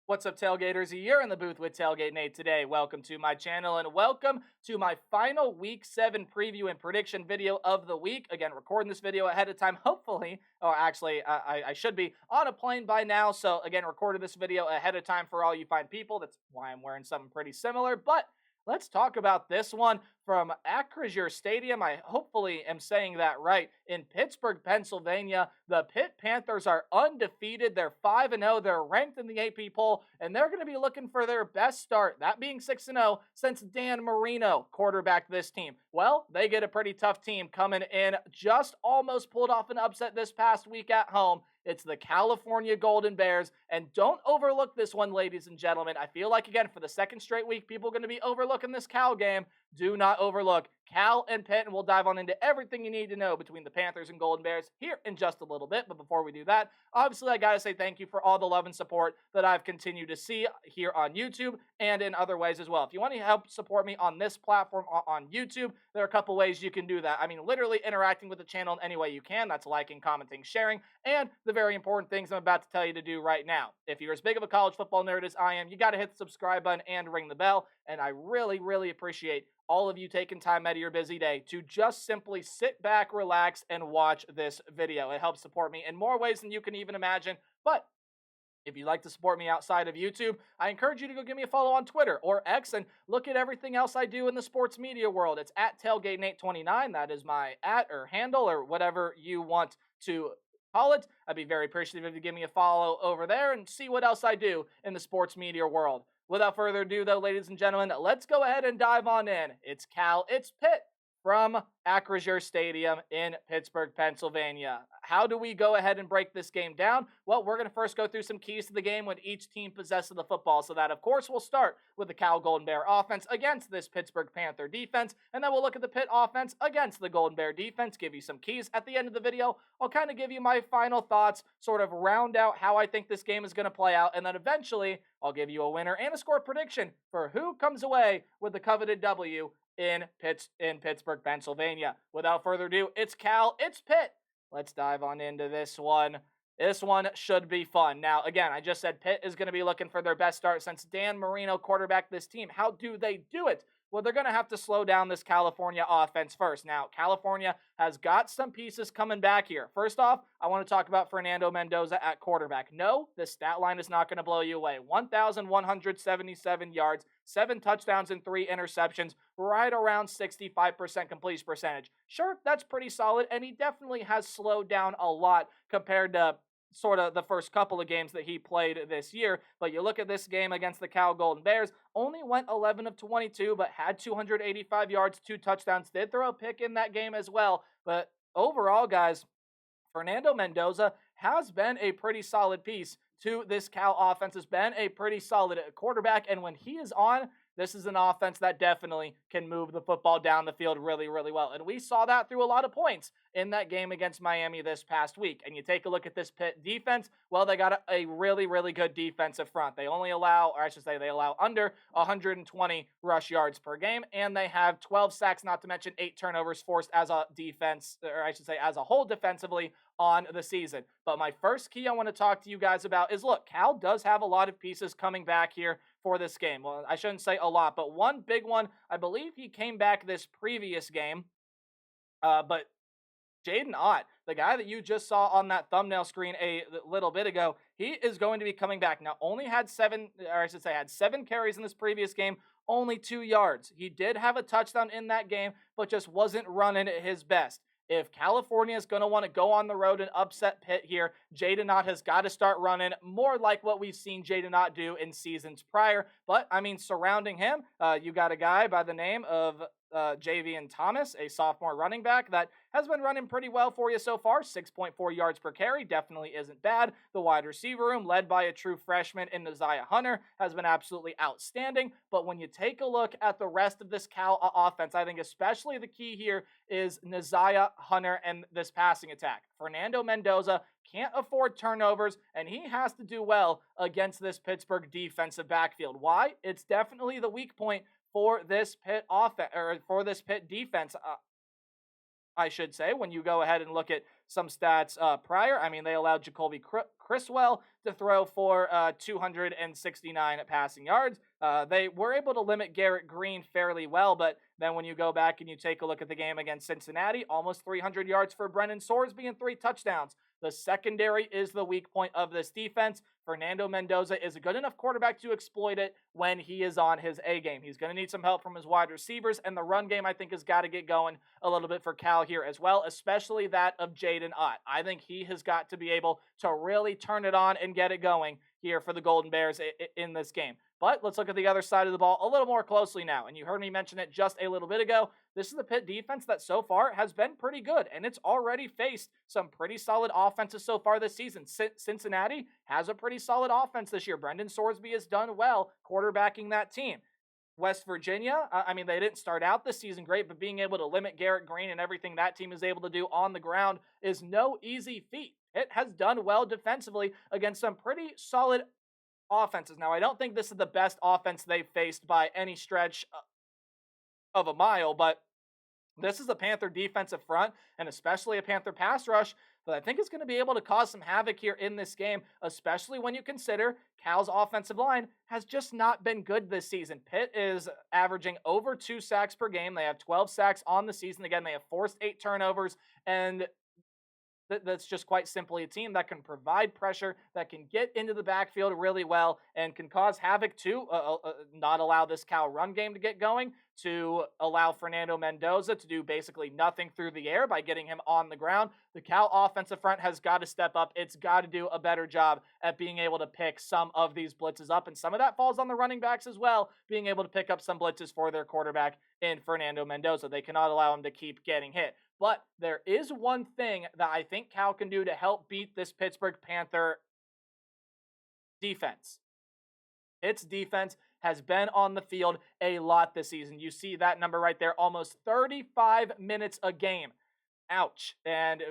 What's up, Tailgaters? You're in the booth with Tailgate Nate today. Welcome to my channel and welcome to my final Week 7 preview and prediction video of the week. Again, recording this video ahead of time, hopefully, or actually, I should be on a plane by now. So, again, recorded this video ahead of time for all you fine people. That's why I'm wearing something pretty similar, but let's talk about this one from Acrisure Stadium. I hopefully am saying that right. In Pittsburgh, Pennsylvania, the Pitt Panthers are undefeated. They're 5-0. They're ranked in the AP poll, and they're going to be looking for their best start, that being 6-0, since Dan Marino quarterbacked this team. Well, they get a pretty tough team coming in. Just almost pulled off an upset this past week at home. It's the California Golden Bears, and don't overlook this one, ladies and gentlemen. I feel like, again, for the second straight week, people are going to be overlooking this Cal game. Do not overlook Cal and Pitt, and we'll dive on into everything you need to know between the Panthers and Golden Bears here in just a little bit. But before we do that, obviously, I got to say thank you for all the love and support that I've continued to see here on YouTube and in other ways as well. If you want to help support me on this platform on YouTube, there are a couple ways you can do that. I mean, literally interacting with the channel in any way you can. That's liking, commenting, sharing, and the very important things I'm about to tell you to do right now. If you're as big of a college football nerd as I am, you got to hit the subscribe button and ring the bell. And I really, really appreciate all of you taking time out of your busy day to just simply sit back, relax, and watch this video. It helps support me in more ways than you can even imagine. But if you'd like to support me outside of YouTube, I encourage you to go give me a follow on Twitter or X and look at everything else I do in the sports media world. It's at TailgateNate29. That is my @ or handle or whatever you want to call it. I'd be very appreciative if you give me a follow over there and see what else I do in the sports media world. Without further ado, though, ladies and gentlemen, let's go ahead and dive on in. It's Cal, it's Pitt from Acrisure Stadium in Pittsburgh, Pennsylvania. How do we go ahead and break this game down? Well, we're going to first go through some keys to the game when each team possesses the football. So that, of course, we'll start with the Cal Golden Bear offense against this Pittsburgh Panther defense. And then we'll look at the Pitt offense against the Golden Bear defense, give you some keys. At the end of the video, I'll kind of give you my final thoughts, sort of round out how I think this game is going to play out. And then eventually, I'll give you a winner and a score prediction for who comes away with the coveted W in Pittsburgh, Pennsylvania. Without further ado, it's Cal, it's Pitt. Let's dive on into this one. This one should be fun. Now, again, I just said Pitt is going to be looking for their best start since Dan Marino quarterbacked this team. How do they do it? Well, they're going to have to slow down this California offense first. Now, California has got some pieces coming back here. First off, I want to talk about Fernando Mendoza at quarterback. No, the stat line is not going to blow you away. 1,177 yards, 7 touchdowns and 3 interceptions, right around 65% completion percentage. Sure, that's pretty solid, and he definitely has slowed down a lot compared to sort of the first couple of games that he played this year. But you look at this game against the Cal Golden Bears, only went 11 of 22, but had 285 yards, 2 touchdowns, did throw a pick in that game as well. But overall, guys, Fernando Mendoza has been a pretty solid piece to this Cal offense, has been a pretty solid quarterback, and when he is on, this is an offense that definitely can move the football down the field really, really well. And we saw that through a lot of points in that game against Miami this past week. And you take a look at this Pitt defense, well, they got a really, really good defensive front. They only allow, or I should say they allow under 120 rush yards per game, and they have 12 sacks, not to mention 8 turnovers forced as a defense, or I should say as a whole defensively on the season. But my first key I want to talk to you guys about is, look, Cal does have a lot of pieces coming back here for this game. Well, I shouldn't say a lot, but one big one, I believe he came back this previous game, but Jaden Ott, the guy that you just saw on that thumbnail screen a little bit ago, he is going to be coming back. Now, only had 7 carries in this previous game, only 2 yards. He did have a touchdown in that game, but just wasn't running at his best. If California is going to want to go on the road and upset Pitt here, Jaden Ott has got to start running more like what we've seen Jaden Ott do in seasons prior. But, I mean, surrounding him, you got a guy by the name of Javian Thomas, a sophomore running back that has been running pretty well for you so far. 6.4 yards per carry definitely isn't bad. The wide receiver room, led by a true freshman in Nasiah Hunter, has been absolutely outstanding. But when you take a look at the rest of this Cal offense, I think especially the key here is Nasiah Hunter and this passing attack. Fernando Mendoza can't afford turnovers, and he has to do well against this Pittsburgh defensive backfield. Why? It's definitely the weak point for this Pitt offense, or for this Pitt defense, I should say, when you go ahead and look at some stats prior. I mean, they allowed Jacoby Criswell to throw for 269 passing yards. They were able to limit Garrett Green fairly well, but then when you go back and you take a look at the game against Cincinnati, almost 300 yards for Brennan Sorsby and 3 touchdowns. The secondary is the weak point of this defense. Fernando Mendoza is a good enough quarterback to exploit it when he is on his A game. He's going to need some help from his wide receivers, and the run game, I think, has got to get going a little bit for Cal here as well, especially that of Jaden Ott. I think he has got to be able to really turn it on and get it going here for the Golden Bears in this game. But let's look at the other side of the ball a little more closely now. And you heard me mention it just a little bit ago. This is the Pitt defense that so far has been pretty good, and it's already faced some pretty solid offenses so far this season. Cincinnati has a pretty solid offense this year. Brendan Sorsby has done well quarterbacking that team. West Virginia, I mean, they didn't start out this season great, but being able to limit Garrett Green and everything that team is able to do on the ground is no easy feat. It has done well defensively against some pretty solid offenses. Now, I don't think this is the best offense they've faced by any stretch of a mile, but this is a Panther defensive front and especially a Panther pass rush that I think is going to be able to cause some havoc here in this game, especially when you consider Cal's offensive line has just not been good this season. Pitt is averaging over 2 sacks per game. They have 12 sacks on the season. Again, they have forced 8 turnovers, and that's just quite simply a team that can provide pressure, that can get into the backfield really well, and can cause havoc to not allow this Cal run game to get going, to allow Fernando Mendoza to do basically nothing through the air by getting him on the ground. The Cal offensive front has got to step up. It's got to do a better job at being able to pick some of these blitzes up, and some of that falls on the running backs as well, being able to pick up some blitzes for their quarterback in Fernando Mendoza. They cannot allow him to keep getting hit. But there is one thing that I think Cal can do to help beat this Pittsburgh Panther defense. Its defense has been on the field a lot this season. You see that number right there, almost 35 minutes a game. Ouch. And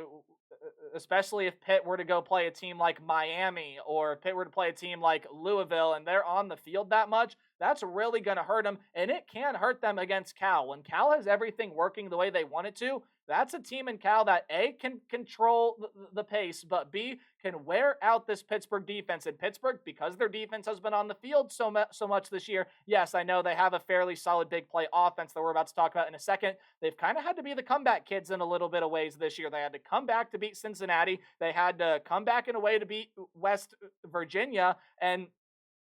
especially if Pitt were to go play a team like Miami, or if Pitt were to play a team like Louisville and they're on the field that much, that's really going to hurt them, and it can hurt them against Cal. When Cal has everything working the way they want it to, that's a team in Cal that A, can control the pace, but B, can wear out this Pittsburgh defense. And Pittsburgh, because their defense has been on the field so much this year, yes, I know they have a fairly solid big play offense that we're about to talk about in a second. They've kind of had to be the comeback kids in a little bit of ways this year. They had to come back to beat Cincinnati. They had to come back in a way to beat West Virginia, and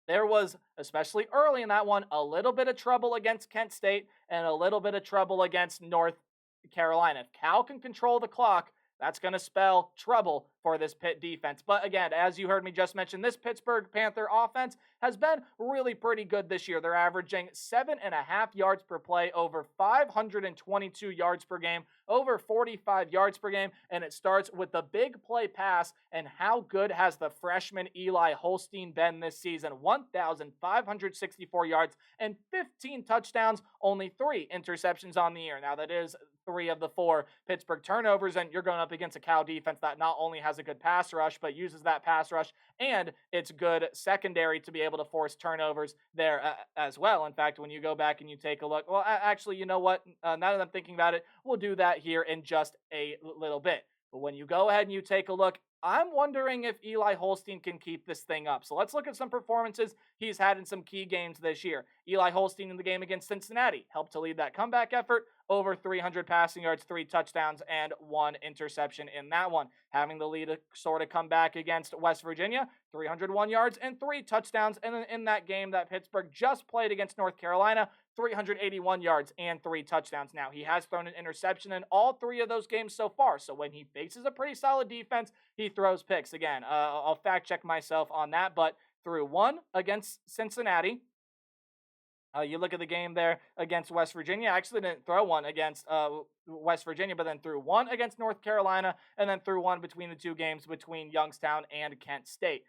there was, especially early in that one, a little bit of trouble against Kent State and a little bit of trouble against North Carolina. If Cal can control the clock, that's going to spell trouble for this Pitt defense. But again, as you heard me just mention, this Pittsburgh Panther offense has been really pretty good this year. They're averaging 7.5 yards per play, over 522 yards per game, over 45 yards per game, and it starts with the big play pass. And how good has the freshman Eli Holstein been this season? 1,564 yards and 15 touchdowns, only 3 interceptions on the year. Now, that is 3 of the 4 Pittsburgh turnovers, and you're going up against a Cal defense that not only has a good pass rush, but uses that pass rush and it's good secondary to be able to force turnovers there as well. In fact, when you go back and you take a look, well, actually, you know what? Now that I'm thinking about it, we'll do that here in just a little bit. But when you go ahead and you take a look, I'm wondering if Eli Holstein can keep this thing up. So let's look at some performances he's had in some key games this year. Eli Holstein in the game against Cincinnati helped to lead that comeback effort. Over 300 passing yards, 3 touchdowns, and 1 interception in that one. Having the lead sort of come back against West Virginia, 301 yards and 3 touchdowns. And then in that game that Pittsburgh just played against North Carolina, 381 yards and 3 touchdowns. Now, he has thrown an interception in all 3 of those games so far. So when he faces a pretty solid defense, he throws picks. Again, I'll fact check myself on that, but threw 1 against Cincinnati. You look at the game there against West Virginia. I actually didn't throw 1 against West Virginia, but then threw 1 against North Carolina, and then threw 1 between the 2 games between Youngstown and Kent State.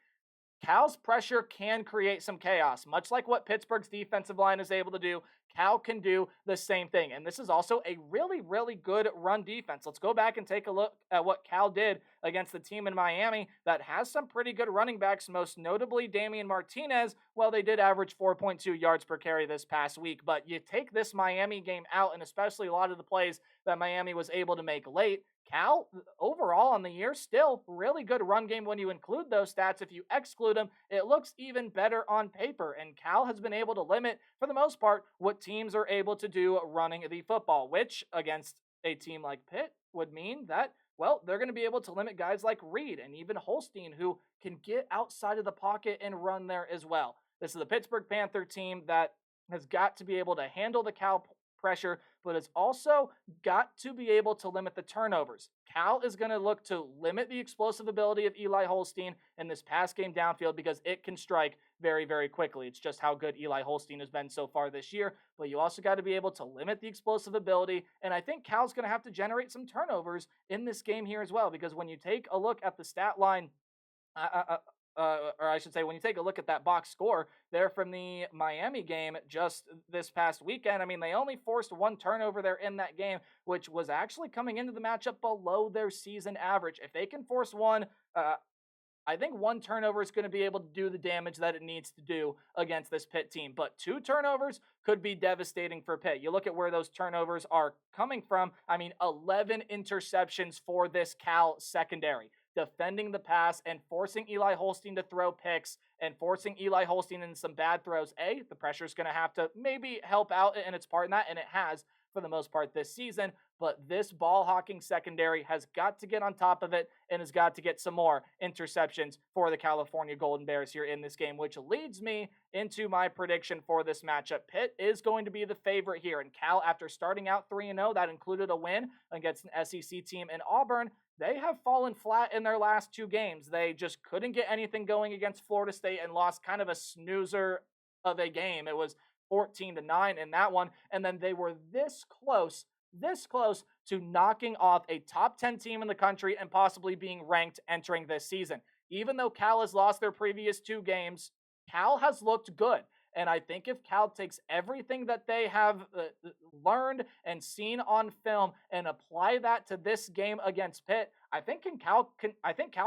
Cal's pressure can create some chaos, much like what Pittsburgh's defensive line is able to do. Cal can do the same thing. And this is also a really, really good run defense. Let's go back and take a look at what Cal did against the team in Miami that has some pretty good running backs, most notably Damian Martinez. Well, they did average 4.2 yards per carry this past week, but you take this Miami game out, and especially a lot of the plays that Miami was able to make late, Cal, overall on the year, still really good run game when you include those stats. If you exclude them, it looks even better on paper. And Cal has been able to limit, for the most part, what teams are able to do running the football, which against a team like Pitt would mean that, well, they're going to be able to limit guys like Reed and even Holstein, who can get outside of the pocket and run there as well. This is the Pittsburgh Panther team that has got to be able to handle the Cal pressure, but it's also got to be able to limit the turnovers. Cal is going to look to limit the explosive ability of Eli Holstein in this pass game downfield because it can strike very, very quickly. It's just how good Eli Holstein has been so far this year, but you also got to be able to limit the explosive ability, and I think Cal's going to have to generate some turnovers in this game here as well, because when you take a look at the stat line, or I should say, when you take a look at that box score there from the Miami game just this past weekend, I mean, they only forced one turnover there in that game, which was actually coming into the matchup below their season average. If they can force one, I think one turnover is going to be able to do the damage that it needs to do against this Pitt team. But two turnovers could be devastating for Pitt. You look at where those turnovers are coming from. I mean, 11 interceptions for this Cal secondary, defending the pass and forcing Eli Holstein to throw picks and forcing Eli Holstein into some bad throws. The pressure is going to have to maybe help out in its part in that, and it has for the most part this season. But this ball hawking secondary has got to get on top of it and has got to get some more interceptions for the California Golden Bears here in this game, which leads me into my prediction for this matchup. Pitt is going to be the favorite here, and Cal, after starting out 3-0, that included a win against an SEC team in Auburn, they have fallen flat in their last two games. They just couldn't get anything going against Florida State and lost kind of a snoozer of a game. It was 14-9 in that one, and then they were this close to knocking off a top 10 team in the country and possibly being ranked entering this season. Even though Cal has lost their previous two games, Cal has looked good. And I think if Cal takes everything that they have learned and seen on film and apply that to this game against Pitt, I think Cal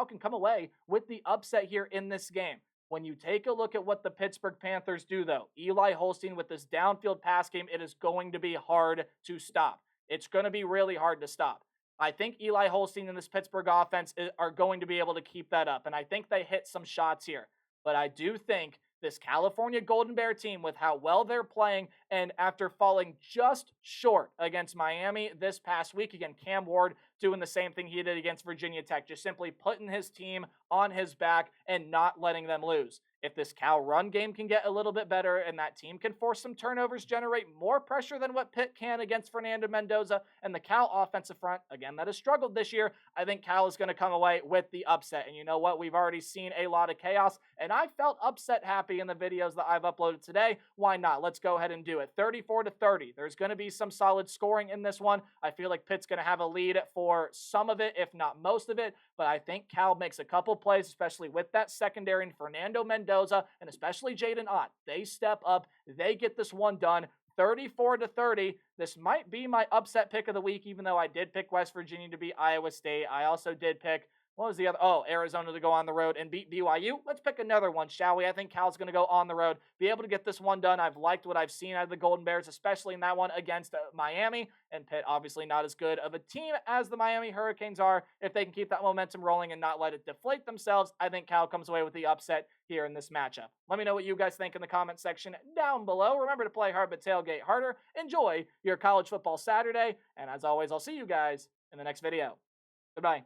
can come away with the upset here in this game. When you take a look at what the Pittsburgh Panthers do, though, Eli Holstein with this downfield pass game, it is going to be hard to stop. It's going to be really hard to stop. I think Eli Holstein and this Pittsburgh offense are going to be able to keep that up, and I think they hit some shots here. But I do think this California Golden Bear team, with how well they're playing, and after falling just short against Miami this past week, again, Cam Ward doing the same thing he did against Virginia Tech, just simply putting his team on his back and not letting them lose. If this Cal run game can get a little bit better and that team can force some turnovers, generate more pressure than what Pitt can against Fernando Mendoza and the Cal offensive front, again, that has struggled this year, I think Cal is going to come away with the upset. And you know what? We've already seen a lot of chaos, and I felt upset happy in the videos that I've uploaded today. Why not? Let's go ahead and do it. 34-30. There's going to be some solid scoring in this one. I feel like Pitt's going to have a lead for some of it, if not most of it, but I think Cal makes a couple plays, especially with that secondary and Fernando Mendoza, and especially Jaden Ott. They step up. They get this one done. 34-30. This might be my upset pick of the week, even though I did pick West Virginia to beat Iowa State. I also did pick, what was the other? Oh, Arizona to go on the road and beat BYU. Let's pick another one, shall we? I think Cal's going to go on the road, be able to get this one done. I've liked what I've seen out of the Golden Bears, especially in that one against Miami. And Pitt, obviously not as good of a team as the Miami Hurricanes are. If they can keep that momentum rolling and not let it deflate themselves, I think Cal comes away with the upset here in this matchup. Let me know what you guys think in the comment section down below. Remember to play hard but tailgate harder. Enjoy your college football Saturday. And as always, I'll see you guys in the next video. Goodbye.